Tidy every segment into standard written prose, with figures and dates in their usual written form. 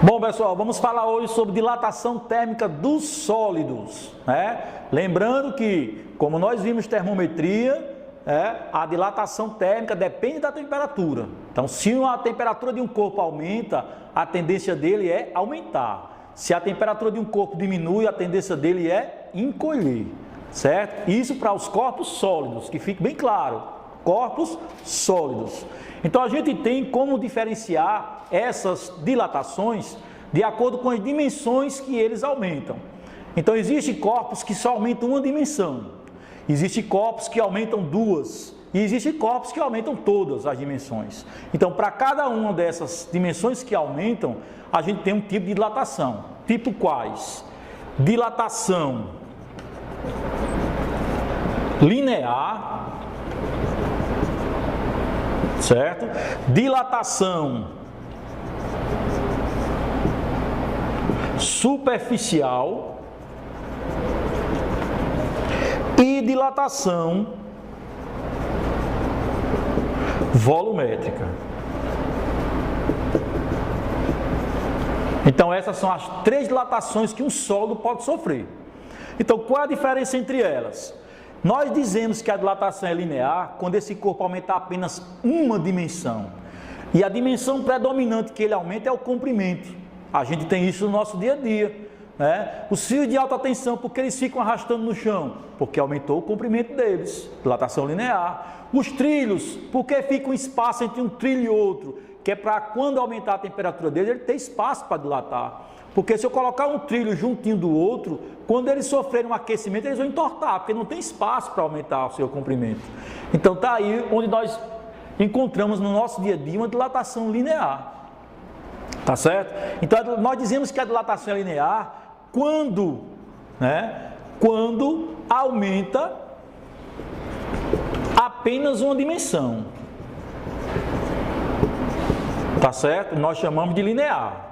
Bom, pessoal, vamos falar hoje sobre dilatação térmica dos sólidos, né? Lembrando que, como nós vimos termometria, a dilatação térmica depende da temperatura. Então, se a temperatura de um corpo aumenta, a tendência dele é aumentar. Se a temperatura de um corpo diminui, a tendência dele é encolher, certo? Isso para os corpos sólidos, que fique bem claro, corpos sólidos. Então, a gente tem como diferenciar essas dilatações de acordo com as dimensões que eles aumentam. Então, existem corpos que só aumentam uma dimensão, existem corpos que aumentam duas, e existem corpos que aumentam todas as dimensões. Então, para cada uma dessas dimensões que aumentam, a gente tem um tipo de dilatação. Tipo quais? Dilatação linear, certo? Dilatação superficial e dilatação volumétrica. Então, essas são as três dilatações que um sólido pode sofrer. Então, qual é a diferença entre elas? Nós dizemos que a dilatação é linear quando esse corpo aumentar apenas uma dimensão. E a dimensão predominante que ele aumenta é o comprimento. A gente tem isso no nosso dia a dia, né? Os fios de alta tensão, porque eles ficam arrastando no chão? Porque aumentou o comprimento deles, dilatação linear. Os trilhos, porque fica um espaço entre um trilho e outro, que é para quando aumentar a temperatura dele, ele ter espaço para dilatar. Porque se eu colocar um trilho juntinho do outro, quando eles sofrerem um aquecimento, eles vão entortar, porque não tem espaço para aumentar o seu comprimento. Então está aí onde nós encontramos no nosso dia a dia uma dilatação linear. Tá certo? Então nós dizemos que a dilatação é linear quando aumenta apenas uma dimensão. Tá certo? Nós chamamos de linear.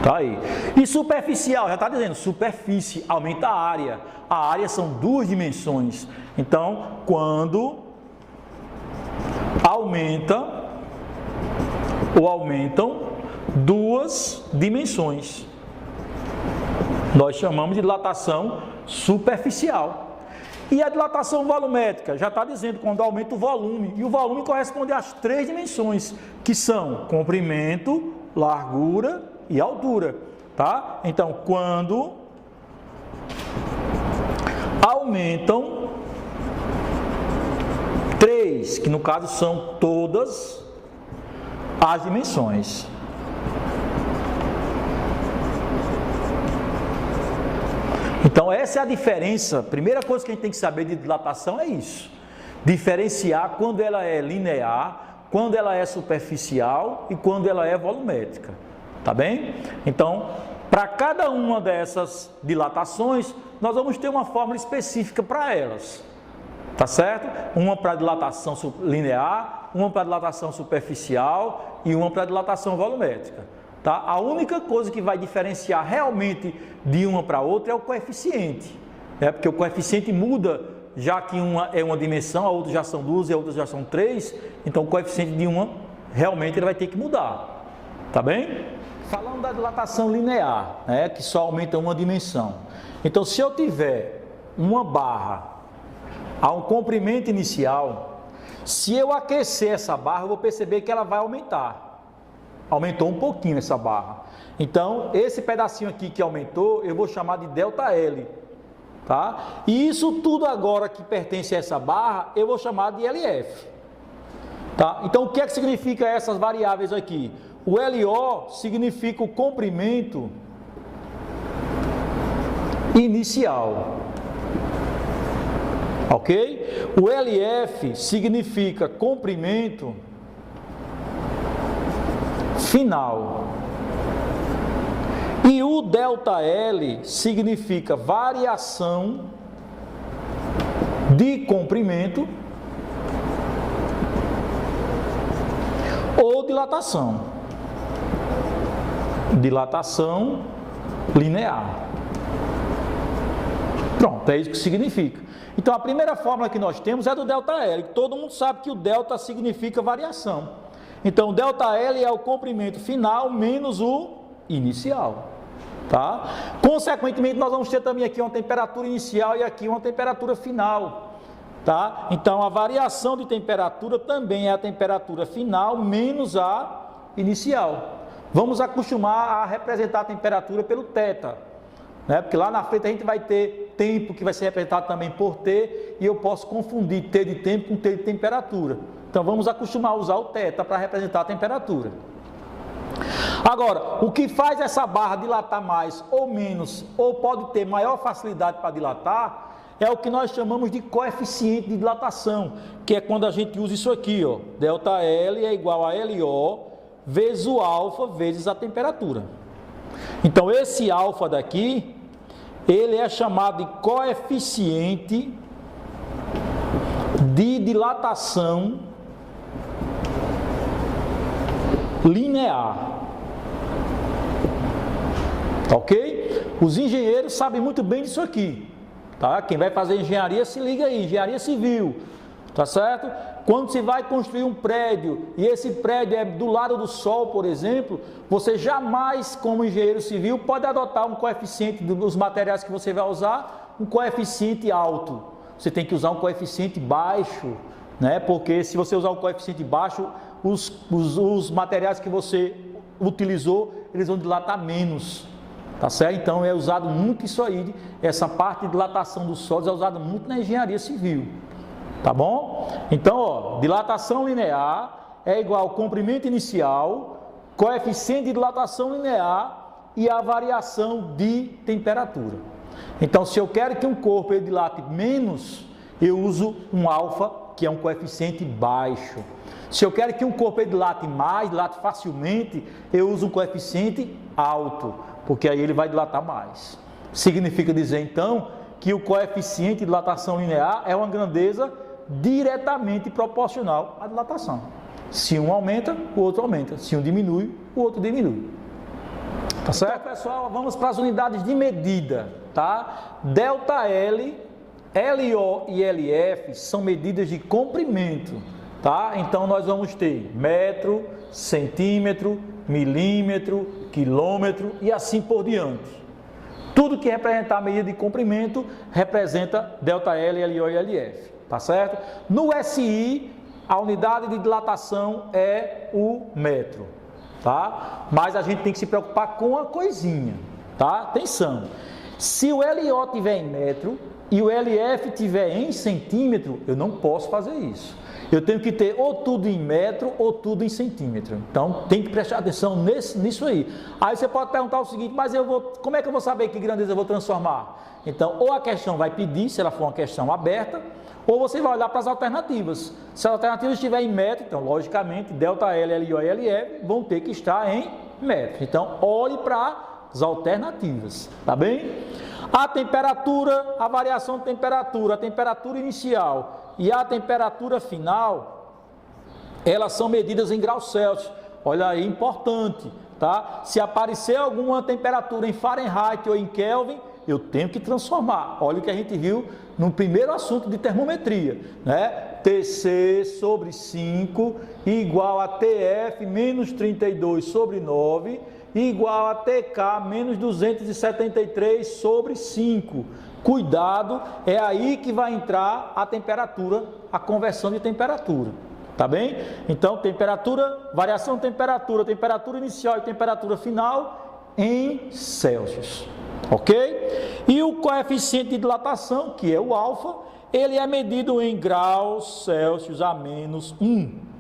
Tá aí. E superficial, já está dizendo, superfície, aumenta a área. A área são duas dimensões. Então, quando aumenta ou aumentam duas dimensões, nós chamamos de dilatação superficial. E a dilatação volumétrica, já está dizendo quando aumenta o volume. E o volume corresponde às três dimensões, que são comprimento, largura e altura, tá? Então, quando aumentam três, que no caso são todas as dimensões. Então, essa é a diferença. Primeira coisa que a gente tem que saber de dilatação é isso. Diferenciar quando ela é linear, quando ela é superficial e quando ela é volumétrica. Tá bem? Então, para cada uma dessas dilatações, nós vamos ter uma fórmula específica para elas. Tá certo? Uma para dilatação linear, uma para dilatação superficial e uma para dilatação volumétrica. Tá? A única coisa que vai diferenciar realmente de uma para outra é o coeficiente. Porque o coeficiente muda, já que uma é uma dimensão, a outra já são duas e a outra já são três. Então, o coeficiente de uma realmente ele vai ter que mudar. Tá bem? Falando da dilatação linear, que só aumenta uma dimensão. Então, se eu tiver uma barra a um comprimento inicial, se eu aquecer essa barra, eu vou perceber que ela vai aumentar. Aumentou um pouquinho essa barra. Então, esse pedacinho aqui que aumentou, eu vou chamar de ΔL. Tá? E isso tudo agora que pertence a essa barra, eu vou chamar de LF. Tá? Então, o que é que significa essas variáveis aqui? O LO significa o comprimento inicial. Ok? O LF significa comprimento final. E o ΔL significa variação de comprimento ou dilatação. Dilatação linear. Pronto, é isso que significa. Então, a primeira fórmula que nós temos é do ΔL. Todo mundo sabe que o delta significa variação. Então, ΔL é o comprimento final menos o inicial. Tá? Consequentemente, nós vamos ter também aqui uma temperatura inicial e aqui uma temperatura final. Tá? Então, a variação de temperatura também é a temperatura final menos a inicial. Vamos acostumar a representar a temperatura pelo θ, né? Porque lá na frente a gente vai ter tempo que vai ser representado também por T, e eu posso confundir T de tempo com T de temperatura. Então, vamos acostumar a usar o θ para representar a temperatura. Agora, o que faz essa barra dilatar mais ou menos, ou pode ter maior facilidade para dilatar, é o que nós chamamos de coeficiente de dilatação, que é quando a gente usa isso aqui, ó, ΔL é igual a LO vezes o alfa vezes a temperatura. Então, esse alfa daqui, ele é chamado de coeficiente de dilatação linear. Ok? Os engenheiros sabem muito bem disso aqui. Tá? Quem vai fazer engenharia, se liga aí, engenharia civil, tá certo? Quando se vai construir um prédio e esse prédio é do lado do sol, por exemplo, você jamais, como engenheiro civil, pode adotar um coeficiente dos materiais que você vai usar, um coeficiente alto. Você tem que usar um coeficiente baixo, né? Porque se você usar um coeficiente baixo, os materiais que você utilizou, eles vão dilatar menos. Tá certo? Então é usado muito isso aí, essa parte de dilatação dos sólidos é usada muito na engenharia civil. Tá bom? Então, ó, dilatação linear é igual ao comprimento inicial, coeficiente de dilatação linear e a variação de temperatura. Então, se eu quero que um corpo ele dilate menos, eu uso um alfa, que é um coeficiente baixo. Se eu quero que um corpo ele dilate mais, dilate facilmente, eu uso um coeficiente alto, porque aí ele vai dilatar mais. Significa dizer, então, que o coeficiente de dilatação linear é uma grandeza diretamente proporcional à dilatação. Se um aumenta, o outro aumenta. Se um diminui, o outro diminui. Tá certo? Então, pessoal, vamos para as unidades de medida, tá? ΔL, LO e LF são medidas de comprimento, tá? Então, nós vamos ter metro, centímetro, milímetro, quilômetro e assim por diante. Tudo que representar a medida de comprimento representa ΔL, LO e LF, tá certo? No SI, a unidade de dilatação é o metro, tá? Mas a gente tem que se preocupar com uma coisinha, tá? Atenção, se o LO tiver em metro e o LF tiver em centímetro, eu não posso fazer isso. Eu tenho que ter ou tudo em metro ou tudo em centímetro. Então, tem que prestar atenção nisso aí. Aí você pode perguntar o seguinte, mas como é que eu vou saber que grandeza eu vou transformar? Então, ou a questão vai pedir, se ela for uma questão aberta, ou você vai olhar para as alternativas. Se as alternativas estiverem em metro, então, logicamente, ΔL, LO e LF vão ter que estar em metro. Então, olhe para as alternativas, tá bem? A temperatura, a variação de temperatura, a temperatura inicial e a temperatura final, elas são medidas em graus Celsius. Olha aí, importante, tá? Se aparecer alguma temperatura em Fahrenheit ou em Kelvin, eu tenho que transformar. Olha o que a gente viu no primeiro assunto de termometria, né? TC sobre 5 igual a TF menos 32 sobre 9 igual a TK menos 273 sobre 5. Cuidado, é aí que vai entrar a temperatura, a conversão de temperatura, tá bem? Então, temperatura, variação de temperatura, temperatura inicial e temperatura final em Celsius, ok? E o coeficiente de dilatação, que é o alfa, ele é medido em graus Celsius a menos 1.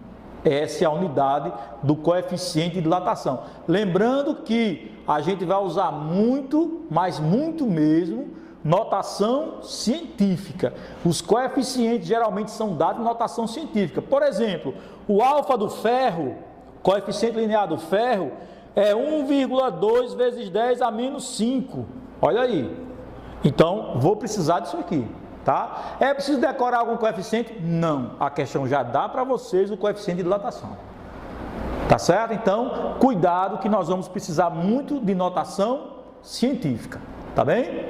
Essa é a unidade do coeficiente de dilatação. Lembrando que a gente vai usar muito, mas muito mesmo, notação científica. Os coeficientes geralmente são dados em notação científica. Por exemplo, o alfa do ferro, coeficiente linear do ferro, é 1,2 vezes 10 a menos 5. Olha aí. Então, vou precisar disso aqui. Tá? É preciso decorar algum coeficiente? Não. A questão já dá para vocês o coeficiente de dilatação. Tá certo? Então, cuidado que nós vamos precisar muito de notação científica. Tá bem?